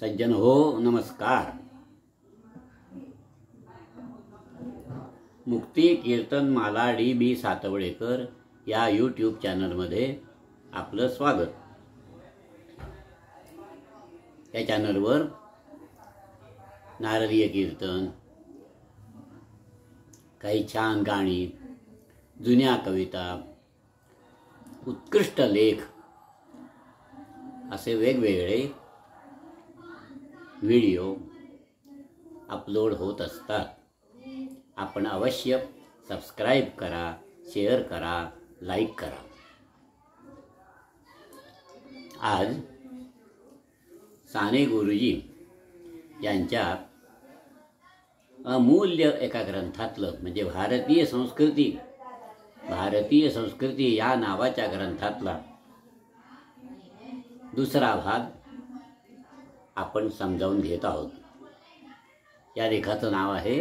सज्जन हो नमस्कार. मुक्ती कीर्तनमाला डी.बी. सातवळेकर या यूट्यूब चॅनलमध्ये आपलं स्वागत. या चॅनलवर नारदीय कीर्तन, काही छान गाणी, जुन्या कविता, उत्कृष्ट लेख असे वेगवेगळे व्हिडिओ अपलोड होत असतात. आपण अवश्य सबस्क्राईब करा, शेअर करा, लाईक करा. आज साने गुरुजी यांच्या अमूल्य एका ग्रंथातलं म्हणजे भारतीय संस्कृती या नावाच्या ग्रंथातला दुसरा भाग आपण समजावून घेत आहोत. या लेखाचं नाव आहे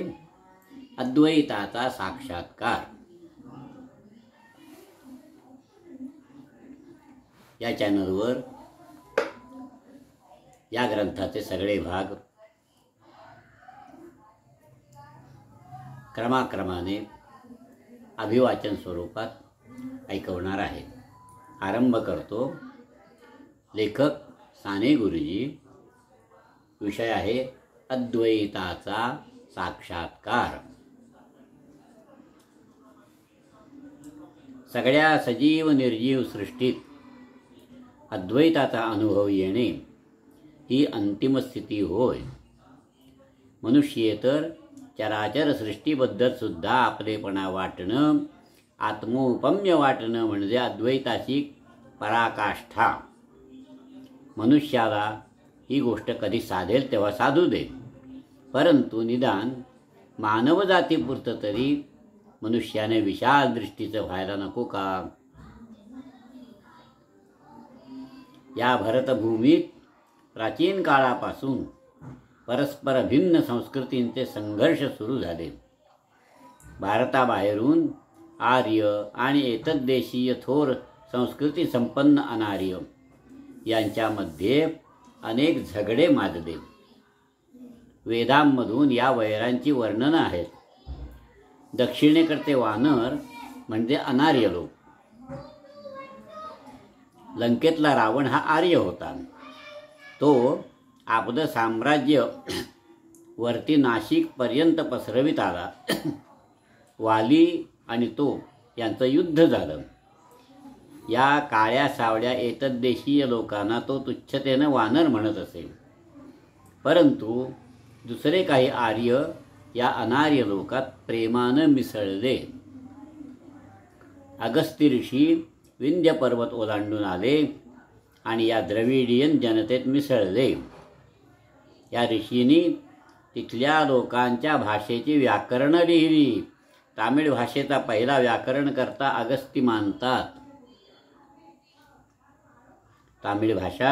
अद्वैताचा साक्षात्कार. या चॅनलवर या ग्रंथाचे सगळे भाग क्रमाक्रमाने अभिवाचन स्वरूपात ऐकवणार आहे. आरंभ करतो. लेखक साने गुरुजी. विषय आहे अद्वैताचा साक्षात्कार. सगळ्या सजीव निर्जीव सृष्टीत अद्वैताचा अनुभव येणे ही अंतिम स्थिती होय. मनुष्येतर चराचर सृष्टीबद्दल सुद्धा आपलेपणा वाटणं, आत्मोपम्य वाटणं म्हणजे अद्वैताची पराकाष्ठा. मनुष्याला ही गोष्ट कधी साधेल तेव्हा साधू दे, परंतु निदान मानवजातीपुरतं तरी मनुष्याने विशाल दृष्टीचं व्हायला नको का? या भरतभूमीत प्राचीन काळापासून परस्पर भिन्न संस्कृतींचे संघर्ष सुरू झाले. भारताबाहेरून आर्य आणि एतद्देशीय थोर संस्कृती संपन्न अनार्य यांच्यामध्ये अनेक झगडे माजले. वेदांमधून या वैरांची वर्णनं आहेत. दक्षिणेकडचे वानर म्हणजे अनार्य लोक. लंकेतला रावण हा आर्य होता. तो आपलं साम्राज्य वरती नाशिकपर्यंत पसरवित आला. वाली आणि तो यांचं युद्ध झालं. या काळ्या सावळ्या एतद्देशीय लोकांना तो तुच्छतेनं वानर म्हणत असे. परंतु दुसरे काही आर्य या अनार्य लोकात प्रेमानं मिसळले. अगस्ती ऋषी विंध्य पर्वत ओलांडून आले आणि या द्रविडियन जनतेत मिसळले. या ऋषींनी तिथल्या लोकांच्या भाषेची व्याकरणं लिहिली. तामिळ भाषेचा पहिला व्याकरणकर्ता अगस्ती मानतात. तामिळ भाषा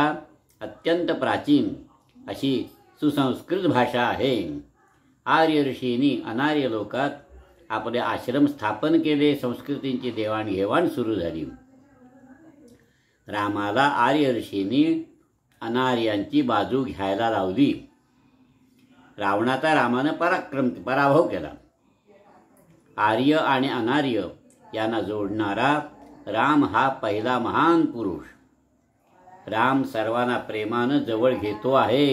अत्यंत प्राचीन अशी सुसंस्कृत भाषा आहे. आर्य ऋषींनी अनार्य लोकात आपले आश्रम स्थापन केले. संस्कृतींची देवाणघेवाण सुरू झाली. रामाला आर्य ऋषींनी अनार्यांची बाजू घ्यायला लावली. रावणाचा रामानं पराभव केला. आर्य आणि अनार्य यांना जोडणारा राम हा पहिला महान पुरुष. राम सर्वांना प्रेमानं जवळ घेतो आहे,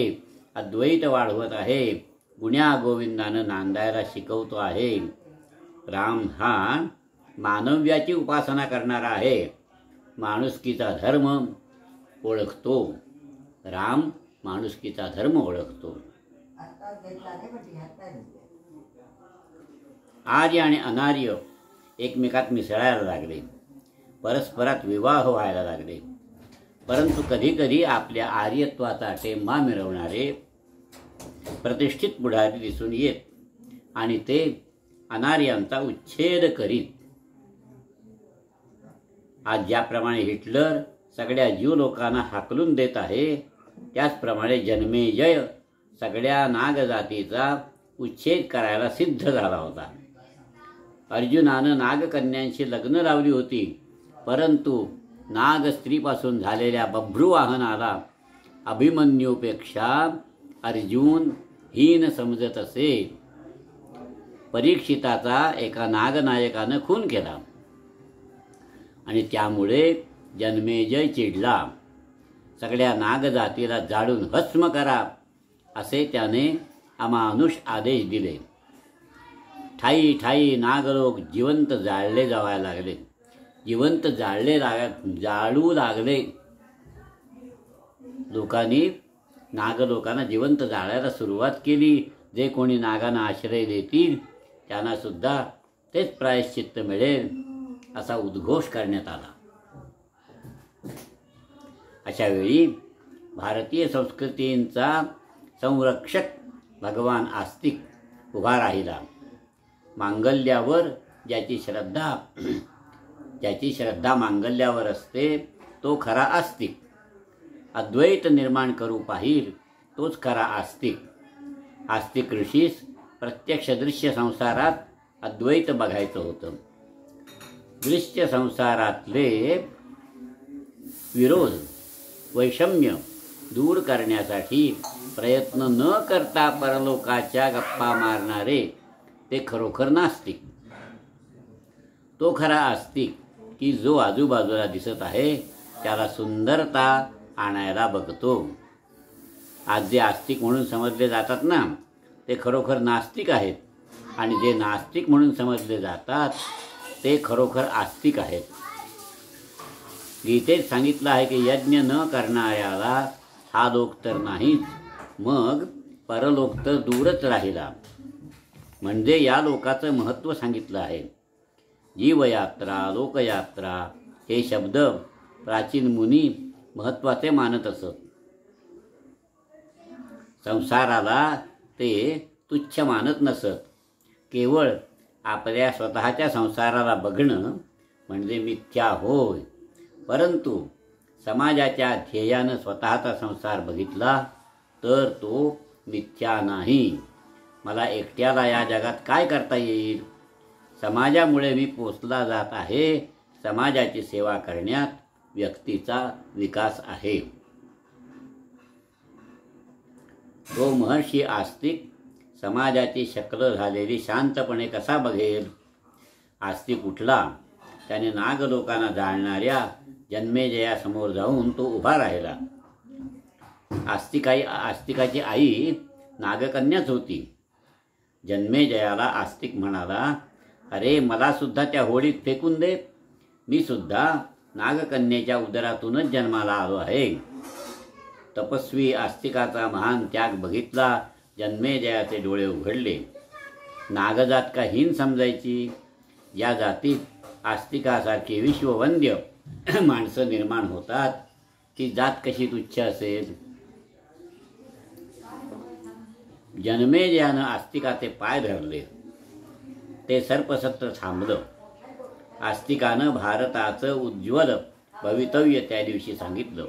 अद्वैत वाढवत आहे, गुण्या गोविंदानं नांदायला शिकवतो आहे. राम हा मानव्याची उपासना करणारा आहे. माणुसकीचा धर्म ओळखतो. राम माणुसकीचा धर्म ओळखतो. आर्य आणि अनार्य एकमेकात मिसळायला लागले. परस्परात विवाह व्हायला लागले. परंतु कधीकधी आपल्या आर्यत्वाचा टेंबा मिरवणारे प्रतिष्ठित पुढारी दिसून येत आणि ते अनार्यांचा उच्छेद करीत. आज ज्याप्रमाणे हिटलर सगळ्या ज्यू लोकांना हाकलून देत आहे, त्याचप्रमाणे जन्मेजय सगळ्या नागजातीचा उच्छेद करायला सिद्ध झाला होता. अर्जुनानं नागकन्यांशी लग्न लावली होती, परंतु नाग स्त्रीपासून झालेल्या बभ्रुवाहनाला अभिमन्यूपेक्षा अर्जुन हीन समजत असे. परीक्षिताचा एका नागनायकानं खून केला आणि त्यामुळे जन्मेजय चिडला. सगळ्या नागजातीला जाळून भस्म करा असे त्याने अमानुष आदेश दिले. ठाई ठाई नागलोक जिवंत जाळले जावायला लागले. जिवंत जाळू लागले. नागलोकांना जिवंत जाळायला सुरुवात केली. जे कोणी नागांना आश्रय देतील त्यांना सुद्धा तेच प्रायश्चित्त मिळेल असा उद्घोष करण्यात आला. अशा वेळी भारतीय संस्कृतींचा संरक्षक भगवान आस्तिक उभा राहिला. मांगल्यावर ज्याची श्रद्धा मांगल्यावर असते तो खरा आस्तिक. अद्वैत निर्माण करू पाहिल तोच खरा आस्तिक. आस्तिक ऋषीस प्रत्यक्ष दृश्य संसारात अद्वैत बघायचं होतं. दृश्य संसारातले विरोध वैषम्य दूर करण्यासाठी प्रयत्न न करता परलोकाच्या गप्पा मारणारे ते खरोखर नास्तिक. तो खरा आस्तिक की जो आजूबाजूला दिसत आहे त्याला सुंदरता आणायला बघतो. आज जे आस्तिक म्हणून समजले जातात ना ते खरोखर नास्तिक आहेत आणि जे नास्तिक म्हणून समजले जातात ते खरोखर आस्तिक आहेत. गीतेत सांगितलं आहे की यज्ञ न करणाऱ्याला हा लोक तर नाहीच, मग परलोक तर दूरच राहिला. म्हणजे या लोकाचं महत्त्व सांगितलं आहे. जीवयात्रा, लोकयात्रा हे शब्द प्राचीन मुनी महत्त्वाचे मानत असत. संसाराला ते तुच्छ मानत नसत. केवळ आपल्या स्वतःच्या संसाराला बघणं म्हणजे मिथ्या होय. परंतु समाजाच्या ध्येयानं स्वतःचा संसार बघितला तर तो मिथ्या नाही. मला एकट्याला या जगात काय करता येईल? समाजामुळे मी पोचला जात आहे. समाजाची सेवा करण्यात व्यक्तीचा विकास आहे. तो महर्षी आस्तिक समाजाची शक्ल झालेली शांतपणे कसा बघेल? आस्तिक उठला. त्याने नागलोकांना जाळणाऱ्या जन्मेजयासमोर जाऊन तो उभा राहिला. आस्तिकाची आई नागकन्याच होती. जन्मेजयाला आस्तिक म्हणाला, अरे मला सुद्धा त्या होडीत फेकून दे. मी सुद्धा नागकन्येच्या उदरातूनच जन्माला आलो आहे. तपस्वी आस्तिकाचा महान त्याग बघितला. जन्मेजयाचे डोळे उघडले. नागजात का हीन समजायची? या जातीत आस्तिकासारखी विश्ववंद्य माणसं निर्माण होतात. ती जात कशी तुच्छ असेल? जन्मेजयानं आस्तिकाचे पाय धरले. ते सर्पसत्र थांबलं. आस्तिकानं भारताचं उज्ज्वल भवितव्य त्या दिवशी सांगितलं.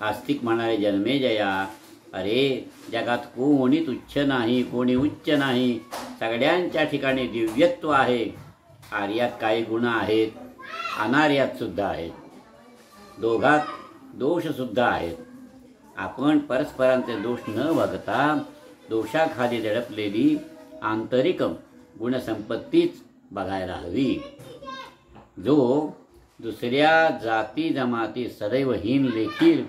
आस्तिक म्हणाले, जन्मेजया, अरे जगात कोणी तुच्छ नाही, कोणी उच्च नाही. सगळ्यांच्या ठिकाणी दिव्यत्व आहे. आर्यात काही गुण आहेत, अनार्यात सुद्धा आहेत. दोघात दोषसुद्धा आहेत. आपण परस्परांचे दोष न बघता दोषाखाली दडपलेली आंतरिक गुणसंपत्तीच बघायला हवी. जो दुसऱ्या जाती जमाती सदैव हीन लेखील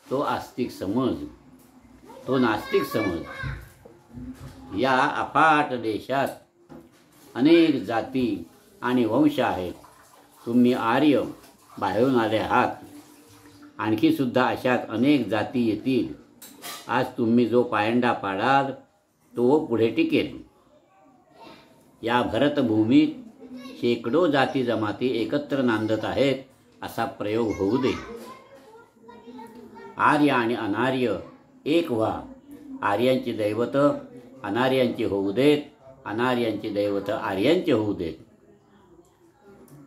तो आस्तिक समज, तो नास्तिक समज. या अफाट देशात अनेक जाती आणि वंश आहेत. तुम्ही आर्य बाहेरून आले आहात. आणखी सुद्धा अशाच अनेक जाती येतील. आज तुम्ही जो पायंडा पाडाल तो पुढे टिकेल. या भरतभूमीत शेकडो जाती जमाती एकत्र नांदत आहेत असा प्रयोग होऊ दे. आर्य आणि अनार्य एक व्हा. आर्यांची दैवत अनार्यांची होऊ देत. अनार्यांची दैवत आर्यांची होऊ देत.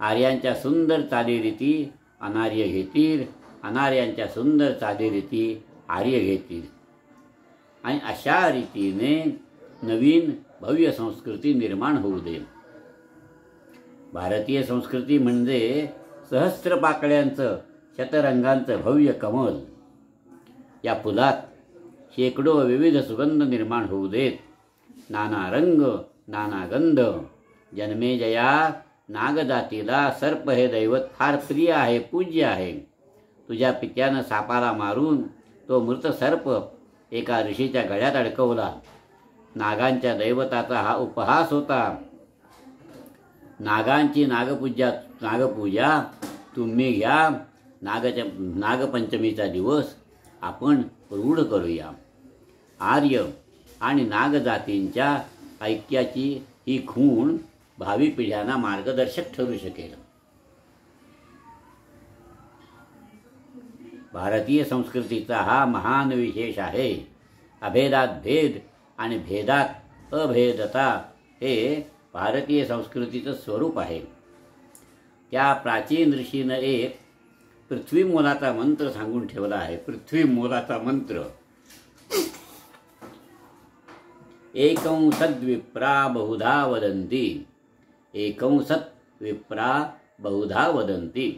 आर्यांच्या सुंदर चालीरीती अनार्य घेतील. अनार्यांच्या सुंदर चालीरीती आर्य घेतील. आणि अशा रीतीने नवीन भव्य संस्कृती निर्माण होऊ दे. भारतीय संस्कृती म्हणजे सहस्त्र पाकळ्यांचं शतरंगांचं भव्य कमल. या फुलात शेकडो विविध सुगंध निर्माण होऊ देत. नाना रंग नाना गंध. जन्मेजया नागजातीला सर्प हे दैवत फार प्रिय आहे, पूज्य आहे. तुझ्या पित्यानं सापाला मारून तो मृत सर्प एका ऋषीच्या गळ्यात अडकवला. नागांच्या दैवताचा हा उपहास होता. नागांची नागपूजा तुम्ही घ्या. नागपंचमीचा दिवस आपण रूढ करूया. आर्य आणि नागजातींच्या ऐक्याची ही खूण भावी पिढ्यांना मार्गदर्शक ठरू शकेल. भारतीय संस्कृतीचा हा महान विशेष आहे. अभेदात भेद आणि भेदात अभेदता हे भारतीय संस्कृतीचं स्वरूप आहे. त्या प्राचीन ऋषीनं एक पृथ्वी मोलाचा मंत्र सांगून ठेवला आहे. पृथ्वी मोलाचा मंत्र. एकं सद्विप्रा बहुधा वदन्ति. एकं सत् विप्रा बहुधा वदन्ति.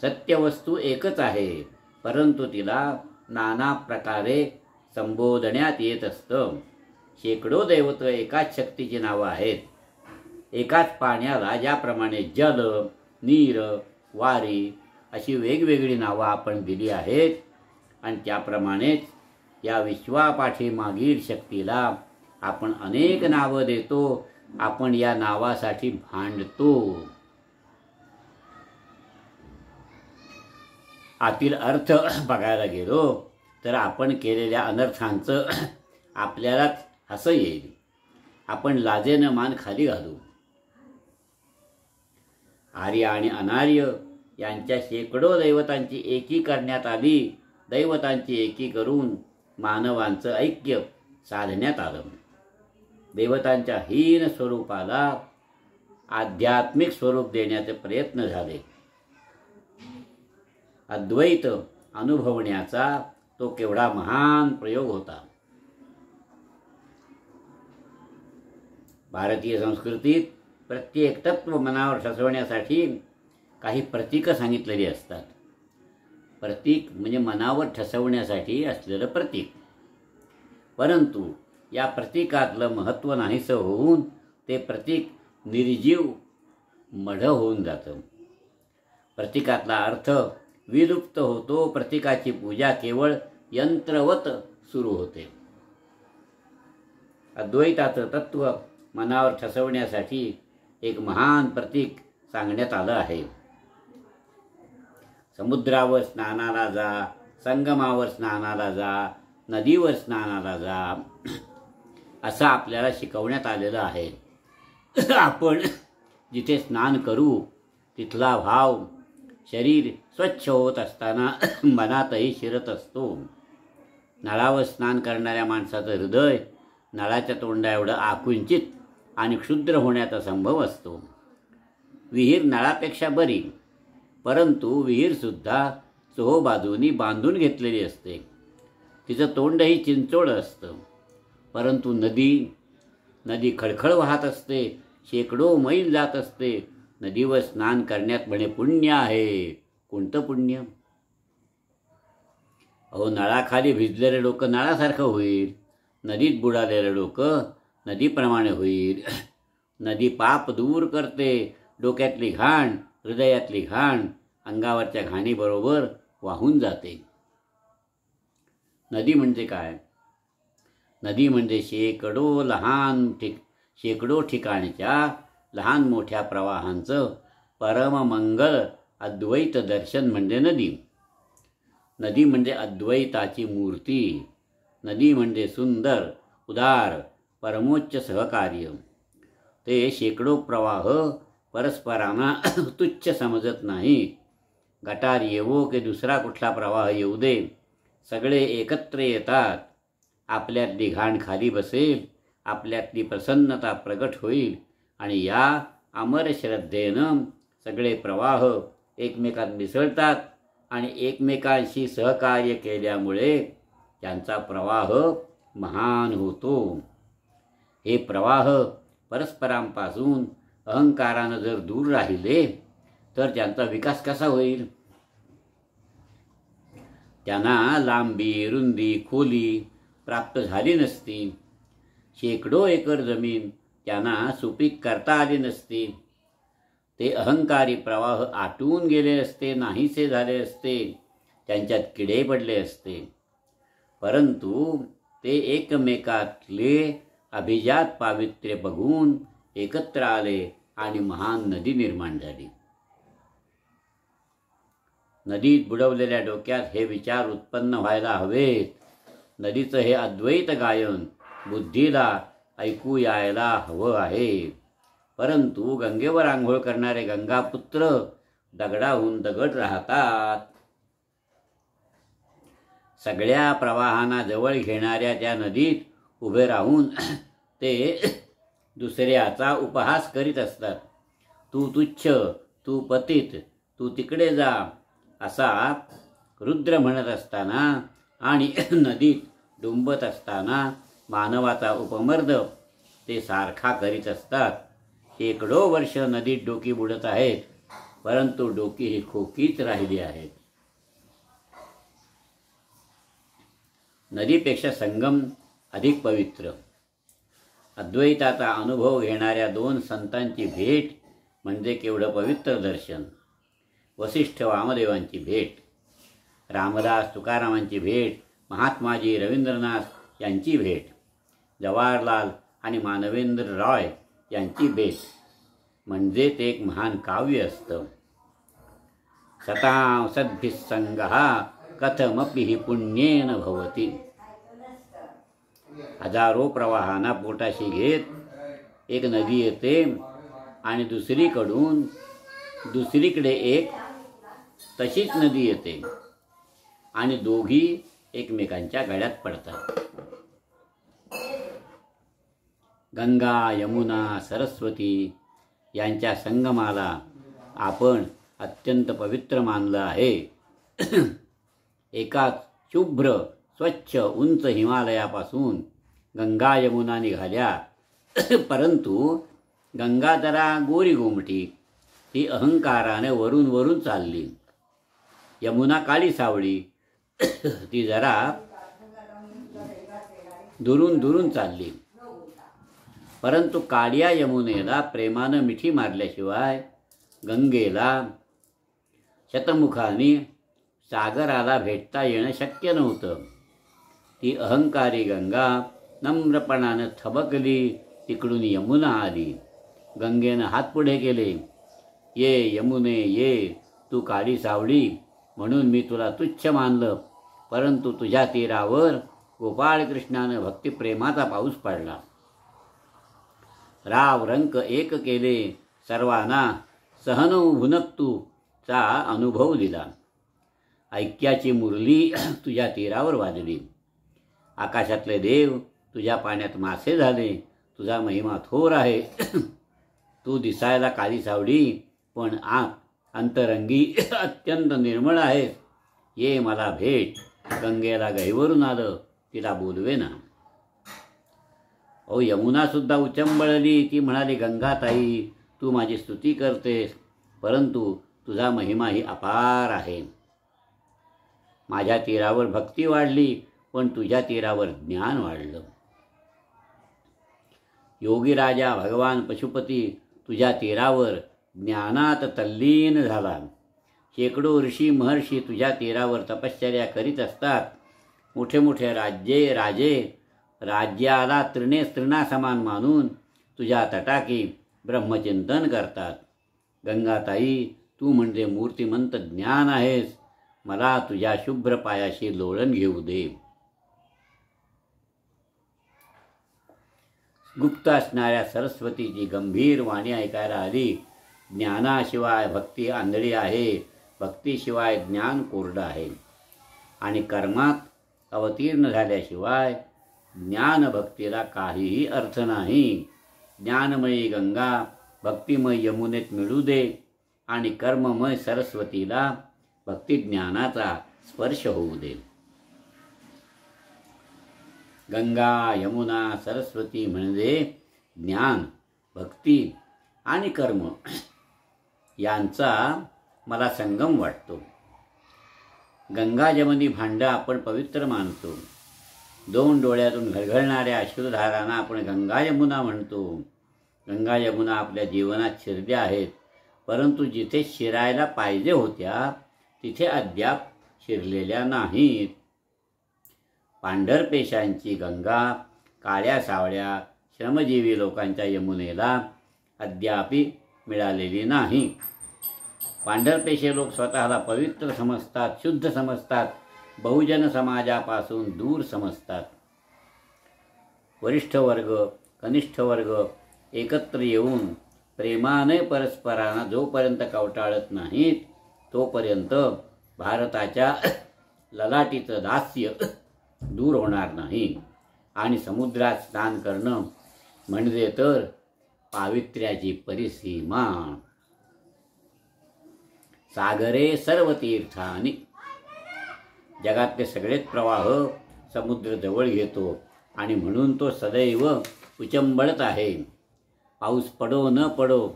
सत्यवस्तू एकच आहे, परंतु तिला नाना प्रकारे संबोधण्यात येत असतं. शेकडो दैवत एकाच शक्तीची नावं आहेत. एकाच पाण्याला ज्याप्रमाणे जल, नीर, वारी अशी वेगवेगळी नावं आपण दिली आहेत आणि त्याप्रमाणेच या विश्वापाठीमागील शक्तीला आपण अनेक नावं देतो. आपण या नावासाठी भांडतो. आतील अर्थ बघायला गेलो तर आपण केलेल्या अनर्थांचं आपल्यालाच हसं येईल. आपण लाजेनं मान खाली घालू. आर्य आणि अनार्य यांच्या शेकडो दैवतांची एकी करण्यात आली. दैवतांची एकी करून मानवांचं ऐक्य साधण्यात आलं. देवतांच्या हीन स्वरूपाला आध्यात्मिक स्वरूप देण्याचे प्रयत्न झाले. अद्वैत अनुभवण्याचा तो केवढा महान प्रयोग होता. भारतीय संस्कृतीत प्रत्येक तत्व मनावर ठसवण्यासाठी काही प्रतीकं सांगितलेली असतात. प्रतीक म्हणजे मनावर ठसवण्यासाठी असलेलं प्रतीक. परंतु या प्रतीकातलं महत्त्व नाहीसं होऊन ते प्रतीक निर्जीव मढ होऊन जातं. प्रतीकातला अर्थ विलुप्त होतो. प्रतीकाची पूजा केवळ यंत्रवत सुरू होते. अद्वैताचं तत्व मनावर ठसवण्यासाठी एक महान प्रतीक सांगण्यात आलं आहे. समुद्रावर स्नानाला जा, संगमावर स्नानाला जा, नदीवर स्नानाला जा असं आपल्याला शिकवण्यात आलेलं आहे. आपण जिथे स्नान करू तिथला भाव शरीर स्वच्छ होत असताना मनातही शिरत असतो. नळावर स्नान करणाऱ्या माणसाचं हृदय नळाच्या तोंडा एवढं आकुंचित आणि क्षुद्र होण्याचा संभव असतो. विहीर नळापेक्षा बरी, परंतु विहीरसुद्धा चोहोबाजूनी बांधून घेतलेली असते. तिचं तोंडही चिंचोळं असतं. परंतु नदी खळखळ वाहत असते. शेकडो मैल जात असते. नदीवर स्नान करण्यात म्हणे पुण्य आहे. कोणतं पुण्य? अहो, नळाखाली भिजलेलं डोकं नळासारखं होईल. नदीत बुडालेलं डोकं नदीप्रमाणे होईल. नदी पाप दूर करते. डोक्यातली घाण, हृदयातली घाण अंगावरच्या घाणीबरोबर वाहून जाते. नदी म्हणजे काय? नदी म्हणजे शेकडो ठिकाणच्या लहान मोठ्या प्रवाहांचं परममंगल अद्वैत दर्शन म्हणजे नदी. नदी म्हणजे अद्वैताची मूर्ती. नदी म्हणजे सुंदर, उदार, परमोच्च सहकार्य. ते शेकडो प्रवाह परस्परांना तुच्छ समजत नाही. गटार येवो की दुसरा कुठला प्रवाह येऊ दे, सगळे एकत्र येतात. आपल्यातली घाण खाली बसेल, आपल्यातली प्रसन्नता प्रगट होईल आणि या अमर श्रद्धेनं सगळे प्रवाह एकमेकात मिसळतात आणि एकमेकांशी सहकार्य केल्यामुळे त्यांचा प्रवाह महान होतो. हे प्रवाह परस्परांपासून अहंकारानं जर दूर राहिले तर त्यांचा विकास कसा होईल? त्यांना लांबी, रुंदी, खोली प्राप्त झाली नसती. शेकडो एकर जमीन त्यांना सुपीक करता आली नसती. ते अहंकारी प्रवाह आटून गेले असते, नाहीसे झाले असते, त्यांच्यात किडे पडले असते. परंतु ते एकमेकातले अभिजात पावित्र्य बघून एकत्र आले आणि महान नदी निर्माण झाली. नदीत बुडवलेल्या डोक्यात हे विचार उत्पन्न व्हायला हवेत. नदीचं हे अद्वैत गायन बुद्धीला ऐकू यायला हवं आहे. परंतु गंगेवर आंघोळ करणारे गंगापुत्र दगडाहून दगड राहतात. सगळ्या प्रवाहांना जवळ घेणाऱ्या त्या नदीत उभे राहून ते दुसऱ्याचा उपहास करीत असतात. तू तुच्छ, तू पतित, तू तिकडे जा, असा रुद्र म्हणत असताना आणि नदीत डुंबत असताना मानवाचा उपमर्द ते सारखा करीत असतात. शेकडो वर्ष नदीत डोकी बुडत आहेत, परंतु डोकी ही खोकीच राहिली आहेत. नदीपेक्षा संगम अधिक पवित्र. अद्वैताचा अनुभव घेणाऱ्या दोन संतांची भेट म्हणजे केवढं पवित्र दर्शन. वसिष्ठ वामदेवांची भेट, रामदास तुकारामांची भेट, महात्माजी रवींद्रनाथ यांची भेट, जवाहरलाल आणि मानवेंद्र रॉय यांची भेट म्हणजे ते एक महान काव्य असतं. सतां सद्भिः संगः कथमपि पुण्येन भवति. हजारो प्रवाहांना पोटाशी घेत एक नदी येते आणि दुसरीकडे एक तशीच नदी येते आणि दोघी एकमेकांच्या गळ्यात पडतात. गंगा, यमुना, सरस्वती यांच्या संगमाला आपण अत्यंत पवित्र मानलं आहे. एकाच शुभ्र स्वच्छ उंच हिमालयापासून गंगा यमुना निघाल्या, परंतु गंगा जरा गोरी गोमटी, ती अहंकाराने वरून वरून चालली. यमुना काळी सावळी, ती जरा दुरून दुरून चालली. परंतु काळ्या यमुनेला प्रेमानं मिठी मारल्याशिवाय गंगेला शतमुखाने सागराला भेटता येणं शक्य नव्हतं. ती अहंकारी गंगा नम्रपणानं थबकली. तिकडून यमुना आली. गंगेनं हात पुढे केले. ये यमुने ये, तू काळी सावळी म्हणून मी तुला तुच्छ मानलं, परंतु तुझ्या तीरावर गोपाळकृष्णानं भक्तिप्रेमाचा पाऊस पडला. राव रंक एक केले, सर्वांना सहनौ भुनक्तूचा अनुभव दिला. ऐक्याची मुरली तुझ्या तीरावर वाजली. आकाशातले देव तुझ्या पाण्यात मासे झाले. तुझा महिमा थोर आहे. तू दिसायला काळी सावळी, पण आत अंतरंगी अत्यंत निर्मळ आहेस. ये मला भेट. गंगेला गहिवरून आलं, तिला बोलवे ना. ओ यमुना सुद्धा उचंबळली. ती म्हणाली, गंगाताई, तू माझी स्तुती करतेस, परंतु तुझा महिमाही अपार आहे. माझ्या तीरावर भक्ती वाढली, पण तुझ्या तीरावर ज्ञान वाढलं. योगी राजा भगवान पशुपती तुझ्या तीरावर ज्ञानात तल्लीन झाला. शेकडो ऋषी महर्षी तुझ्या तीरावर तपश्चर्या करीत असतात. मोठे मोठे राजे राज्याला तृणासमान मानून तुझ्या तटाकी ब्रह्मचिंतन करतात. गंगाताई, तू म्हणजे मूर्तिमंत ज्ञान आहेस. मला तुझ्या शुभ्र पायाशी लोळण घेऊ दे. गुप्त असणाऱ्या सरस्वतीची गंभीर वाणी ऐकायला आली. ज्ञानाशिवाय भक्ती आंधळी आहे, भक्तीशिवाय ज्ञान कोरडं आहे, आणि कर्मात अवतीर्ण झाल्याशिवाय ज्ञानभक्तीला काहीही अर्थ नाही. ज्ञानमयी गंगा भक्तिमय यमुनेत मिळू दे आणि कर्ममय सरस्वतीला भक्तिज्ञानाचा स्पर्श होऊ दे. गंगा, यमुना, सरस्वती म्हणजे ज्ञान, भक्ती आणि कर्म यांचा मला संगम वाटतो. गंगाजमनी भांडं आपण पवित्र मानतो. 2 डोळ्यातून घळघळणाऱ्या अश्रुधारांना आपण गंगा यमुना म्हणतो. गंगा यमुना आपल्या जीवनात शिरल्या आहेत, परंतु जिथे शिरायला पाहिजे होत्या तिथे अद्याप शिरलेल्या नाहीत. पांढरपेशांची गंगा काळ्या सावळ्या श्रमजीवी लोकांच्या यमुनेला अद्यापि मिळालेली नाही. पांढरपेशे लोक स्वतःला पवित्र समजतात, शुद्ध समजतात, बहुजन समाजापासून दूर समजतात. वरिष्ठ वर्ग, कनिष्ठ वर्ग एकत्र येऊन प्रेमाने परस्परांना जोपर्यंत कवटाळत नाहीत तोपर्यंत भारताच्या ललाटीचं दास्य दूर होणार नाही. आणि समुद्रात स्नान करणं म्हणजे तर पावित्र्याची परिसीमा. सागरे सर्व तीर्थानी. जगातले सगळेच प्रवाह समुद्र जवळ घेतो आणि म्हणून तो सदैव उचंबळत आहे. पाऊस पडो न पडो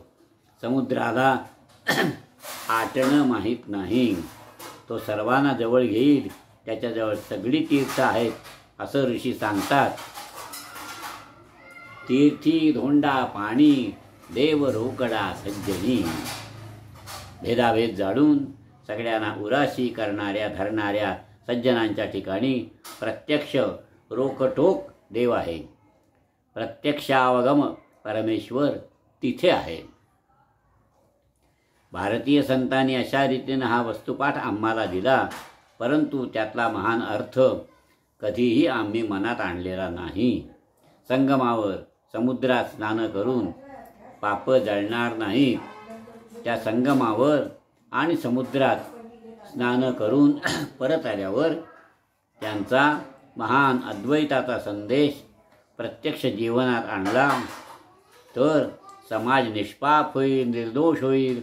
समुद्राला आटणं माहीत नाही. तो सर्वांना जवळ घेईल. त्याच्याजवळ सगळी तीर्थ आहेत असं ऋषी सांगतात. तीर्थी धोंडा पाणी देव रोकडा सज्जनी. भेदाभेद जाणून सगळ्यांना उराशी करणाऱ्या धरणाऱ्या सज्जनांच्या ठिकाणी प्रत्यक्ष रोकटोक देव आहे. प्रत्यक्षावगम परमेश्वर तिथे आहे. भारतीय संतांनी अशा रीतीने हा वस्तुपाठ आम्हाला दिला, परंतु त्यातला महान अर्थ कधीही आम्ही मनात आणलेला नाही. संगमावर समुद्रात स्नान करून पाप जळणार नाही. त्या संगमावर आणि समुद्रात स्नान करून परत आल्यावर त्यांचा महान अद्वैताचा संदेश प्रत्यक्ष जीवनात आणला तर समाज निष्पाप होईल, निर्दोष होईल.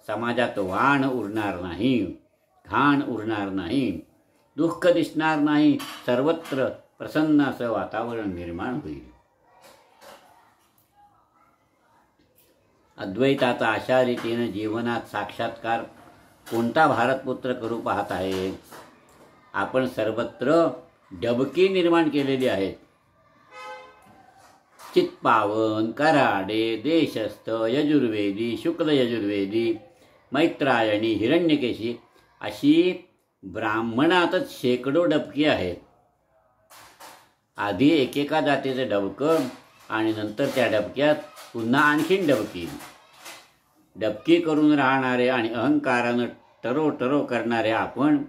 समाजात वाण उरणार नाही, घाण उरणार नाही, दुःख दिसणार नाही. सर्वत्र प्रसन्न असं वातावरण निर्माण होईल. अद्वैताचा अशा रीतीने जीवनात साक्षात्कार कोणता भारतपुत्र करू पाहत आहे? आपण सर्वत्र डबकी निर्माण केलेली आहेत. चित्पावन, कराडे, देशस्थ, यजुर्वेदी, शुक्ल यजुर्वेदी, मैत्रायणी, हिरण्यकेशी अशी ब्राह्मणातच शेकडो डबकी आहेत. आधी एकेका जातीचे डबकं आणि नंतर त्या डबक्यात पुन्हा आणखीन डबकी. डबकी करून राहणारे आणि अहंकारानं टरो टरो करणारे आपण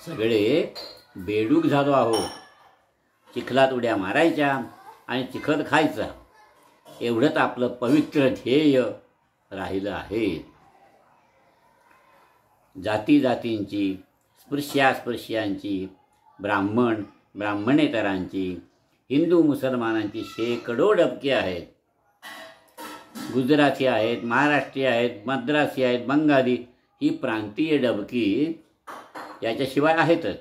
सगळे बेडूक झालो आहोत. चिखलात उड्या मारायच्या आणि चिखल खायचा एवढंच आपलं पवित्र ध्येय राहिलं आहे. जाती जातींची, स्पृश्यास्पृश्यांची, ब्राह्मण ब्राह्मणेतरांची, हिंदू मुसलमानांची शेकडो डबकी आहेत. गुजराती आहेत, महाराष्ट्रीय आहेत, मद्रासी आहेत, बंगाली ही प्रांतीय डबकी याच्याशिवाय आहेतच.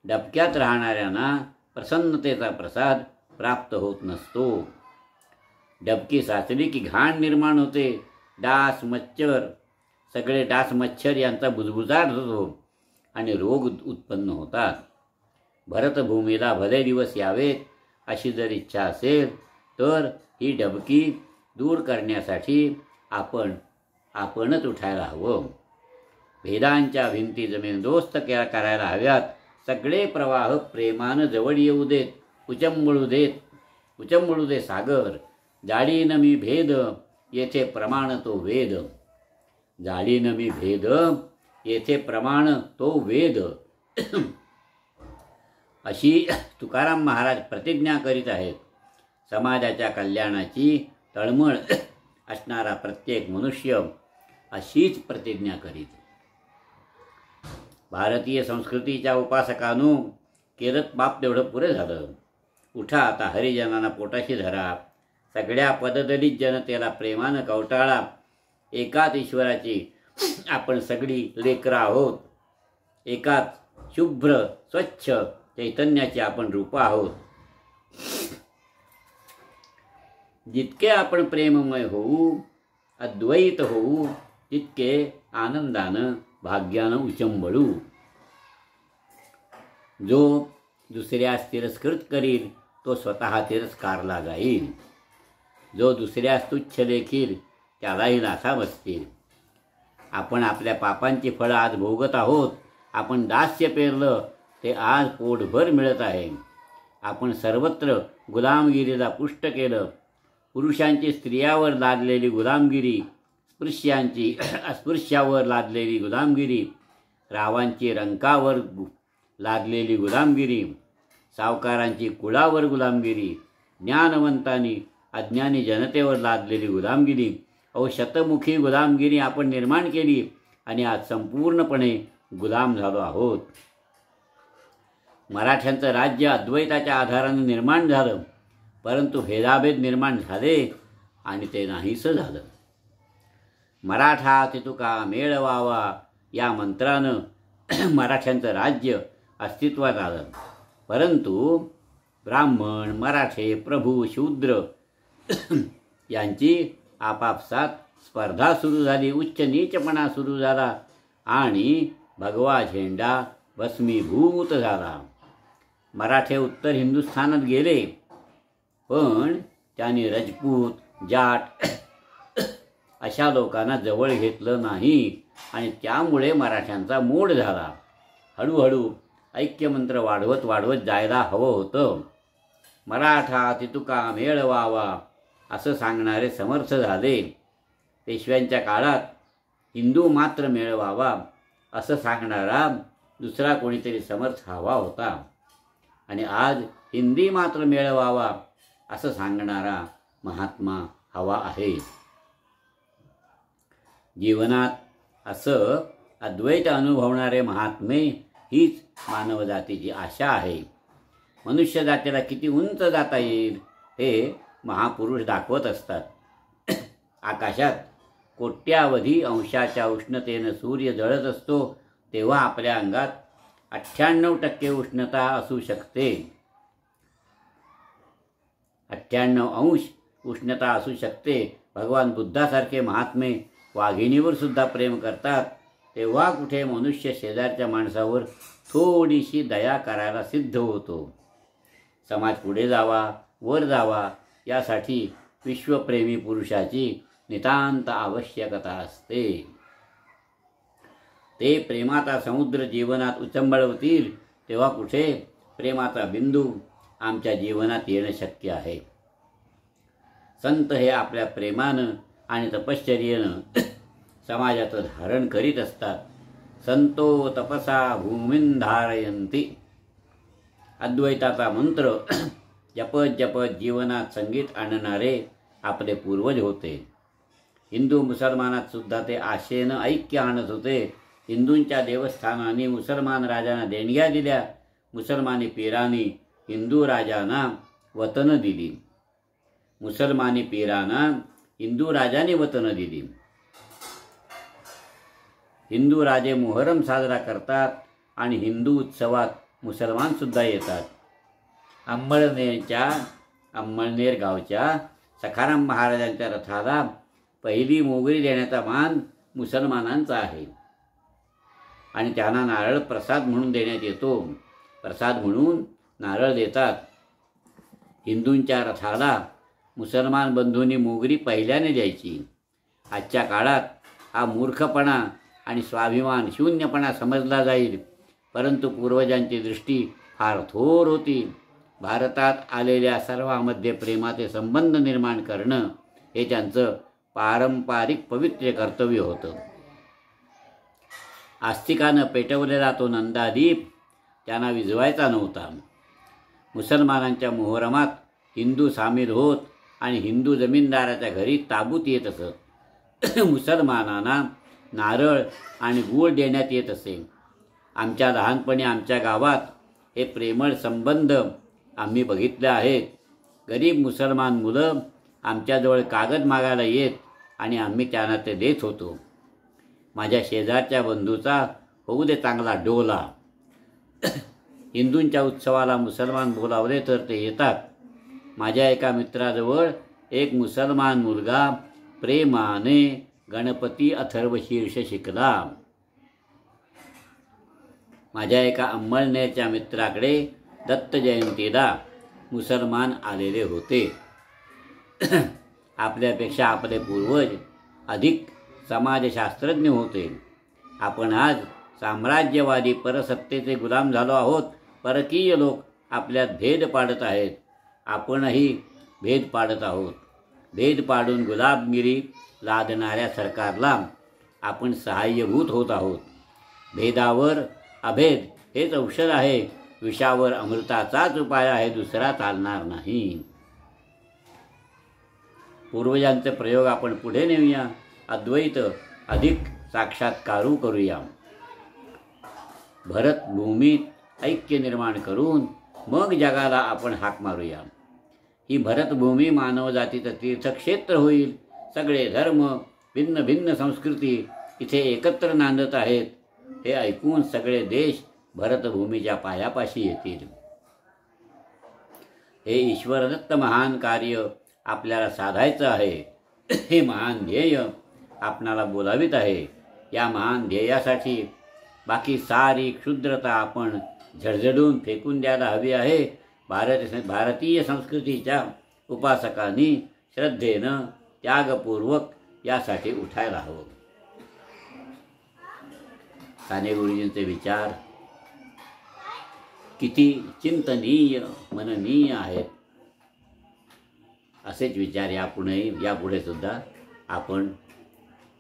डबक्यात राहणाऱ्यांना प्रसन्नतेचा प्रसाद प्राप्त होत नसतो. डबकी साचली की घाण निर्माण होते. डास, मच्छर, सगळे डास मच्छर यांचा बुजबुजाट होतो आणि रोग उत्पन्न होतात. भरतभूमीला भले दिवस यावेत अशी जर इच्छा असेल तर ही डबकी दूर करण्यासाठी आपणच उठायला हवं. भेदांच्या भिंती जमीनदोस्त करायला हव्यात. सगळे प्रवाह प्रेमानं जवळ येऊ देत, उचंबळू दे सागर. जाळीन मी भेद येथे प्रमाण तो वेद. जाळीन मी भेद येथे प्रमाण तो वेद अशी तुकाराम महाराज प्रतिज्ञा करीत आहेत. समाजाच्या कल्याणाची तळमळ असणारा प्रत्येक मनुष्य अशीच प्रतिज्ञा करीत. भारतीय संस्कृतीच्या उपासकांनो, केलं पाप तेवढं पुरे झालं. उठा आता, हरिजनांना पोटाशी धरा. सगळ्या पददलित जनतेला प्रेमानं कवटाळा. एकाच ईश्वराची आपण सगळी लेकरं आहोत. एकाच शुभ्र स्वच्छ चैतन्याची आपण रूप आहोत. जितके आपण प्रेममय होऊ, अद्वैत होऊ, तितके आनंदानं भाग्यानं उचंबळू. जो दुसऱ्यास तिरस्कृत करील तो स्वतः तिरस्कारला जाईल. जो दुसऱ्यास तुच्छ लेखील त्यालाही नाथा बसतील. आपण आपल्या पापांची फळं आज भोगत आहोत. आपण दास्य पेरलं ते आज पोटभर मिळत आहे. आपण सर्वत्र गुलामगिरीला पुष्ट केलं. पुरुषांची स्त्रियावर लादलेली गुलामगिरी, स्पृश्यांची अस्पृश्यावर लादलेली गुलामगिरी, रावांची रंकावर लादलेली गुलामगिरी, सावकारांची कुळावर गुलामगिरी, ज्ञानवंतांनी अज्ञानी जनतेवर लादलेली गुलामगिरी, शतमुखी गुलामगिरी आपण निर्माण केली आणि आज संपूर्णपणे गुलाम झालो आहोत. मराठ्यांचं राज्य अद्वैताच्या आधाराने निर्माण झालं, परंतु भेदाभेद निर्माण झाले आणि ते नाहीसं झालं. मराठा तितुका मेळवावा या मंत्रानं मराठ्यांचं राज्य अस्तित्वात आलं. परंतु ब्राह्मण, मराठे, प्रभू, शूद्र यांची आपापसात स्पर्धा सुरू झाली. उच्च नीचपणा सुरू झाला आणि भगवा झेंडा भस्मीभूत झाला. मराठे उत्तर हिंदुस्थानात गेले, पण त्यांनी रजपूत, जाट अशा लोकांना जवळ घेतलं नाही आणि त्यामुळे मराठ्यांचा मोड झाला. हळूहळू ऐक्यमंत्र वाढवत वाढवत जायला हवं होतं. मराठा तितुका मेळवावा असं सांगणारे समर्थ झाले. पेशव्यांच्या काळात हिंदू मात्र मेळवावा असं सांगणारा दुसरा कोणीतरी समर्थ हवा होता आणि आज हिंदी मात्र मेळवावा असं सांगणारा महात्मा हवा आहे. जीवनात असं अद्वैत अनुभवणारे महात्मे हीच मानवजातीची आशा आहे. मनुष्य जातीला किती उंच जाता येईल हे महापुरुष दाखवत असतात. आकाशात कोट्यावधी अंशाच्या उष्णतेनं सूर्य जळत असतो तेव्हा आपल्या अंगात 98% उष्णता असू शकते. 98 अंश उष्णता असू शकते. भगवान बुद्धासारखे महात्मे वाघिणीवर सुद्धा प्रेम करतात. तेव्हा कुठे मनुष्य शेजारच्या माणसावर थोडीशी दया करायला सिद्ध होतो. समाज पुढे जावा, वर जावा यासाठी विश्वप्रेमी पुरुषाची नितांत आवश्यकता असते. ते प्रेमाचा समुद्र जीवनात उचंबळवतील तेव्हा कुठे प्रेमाचा बिंदू आमच्या जीवनात येणं शक्य आहे. संत हे आपल्या प्रेमानं आणि तपश्चर्येनं समाजाचं धारण करीत असतात. संतो तपसा भूमीं धारयन्ति. अद्वैताचा मंत्र जपत जपत जीवनात संगीत आणणारे आपले पूर्वज होते. हिंदू मुसलमानात सुद्धा ते आशेनं ऐक्य आणत होते. हिंदूंच्या देवस्थानांनी मुसलमान राजांना देणग्या दिल्या. मुसलमानी पीरांनी हिंदू राजांना वतनं दिली. मुसलमानी पीरांना हिंदू राजांनी वतनं दिली. हिंदू राजे मोहरम साजरा करतात आणि हिंदू उत्सवात मुसलमान सुद्धा येतात. अंमळनेर गावच्या सखाराम महाराजांच्या रथाला पहिली मोगरी देण्याचा मान मुसलमानांचा आहे आणि त्यांना नारळ प्रसाद म्हणून देण्यात येतो. प्रसाद म्हणून नारळ देतात. हिंदूंच्या रथाला मुसलमान बंधूंनी मोगरी पहिल्याने द्यायची. आजच्या काळात हा मूर्खपणा आणि स्वाभिमान शून्यपणा समजला जाईल, परंतु पूर्वजांची दृष्टी फार थोर होती. भारतात आलेल्या सर्वांमध्ये प्रेमाचे संबंध निर्माण करणं हे त्यांचं पारंपरिक पवित्र कर्तव्य होतं. आस्तिकानं पेटवलेला तो नंदादीप त्यांना विझवायचा नव्हता. मुसलमानांच्या मोहरमात हिंदू सामील होत आणि हिंदू जमीनदाराच्या घरी ताबूत येत असत. मुसलमानांना नारळ आणि गूळ देण्यात येत असे. आमच्या लहानपणी आमच्या गावात हे प्रेमळ संबंध आम्ही बघितले आहेत. गरीब मुसलमान मुलं आमच्याजवळ कागद मागायला येत आणि आम्ही त्यांना ते देत होतो. माझ्या शेजारच्या बंधूचा होऊ दे चांगला डोला. हिंदूंच्या उत्सवाला मुसलमान बोलावले तर ते येतात. माझ्या एका मित्राजवळ एक मुसलमान मुलगा प्रेमाने गणपती अथर्वशीर्ष शिकला. माझ्या एका अंमळनेरच्या मित्राकडे दत्त जयंतीला मुसलमान आलेले होते. आपल्यापेक्षा आपले पूर्वज अधिक समाजशास्त्रज्ञ होते. आपण आज साम्राज्यवादी परसत्तेचे गुलाम झालो आहोत. परकीय लोक आपल्यात भेद पाडत आहेत. आपणही भेद पाडत आहोत. भेद पाडून गुलामगिरी लादणाऱ्या सरकारला आपण सहाय्यभूत होत आहोत. भेदावर अभेद हेच औषध आहे. विषावर अमृताचाच उपाय आहे, दुसरा चालणार नाही. पूर्वजांचे प्रयोग आपण पुढे नेऊया. अद्वैत अधिक साक्षात्कारू करूया. भरत भूमीत ऐक्य निर्माण करून मग जगाला आपण हाक मारूया. ही भरतभूमी मानवजातीचं तीर्थक्षेत्र होईल. सगळे धर्म, भिन्न भिन्न संस्कृती इथे एकत्र नांदत आहेत. हे ऐकून सगळे देश भरतभूमीच्या पायापाशी येतील. हे ईश्वरदत्त महान कार्य आपल्याला साधायचं आहे. हे महान ध्येय आपणाला बोलावित आहे. या महान ध्येयासाठी बाकी सारी क्षुद्रता आपण झडझडून फेकून द्यायला हवी आहे. भारतीय संस्कृतीच्या उपासकांनी श्रद्धेनं त्यागपूर्वक यासाठी उठायला हवं. साने गुरुजींचे विचार किती चिंतनीय, मननीय आहेत. असेच विचार यापुढे सुद्धा आपण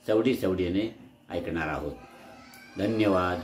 सवडीने ऐकणार आहोत. धन्यवाद.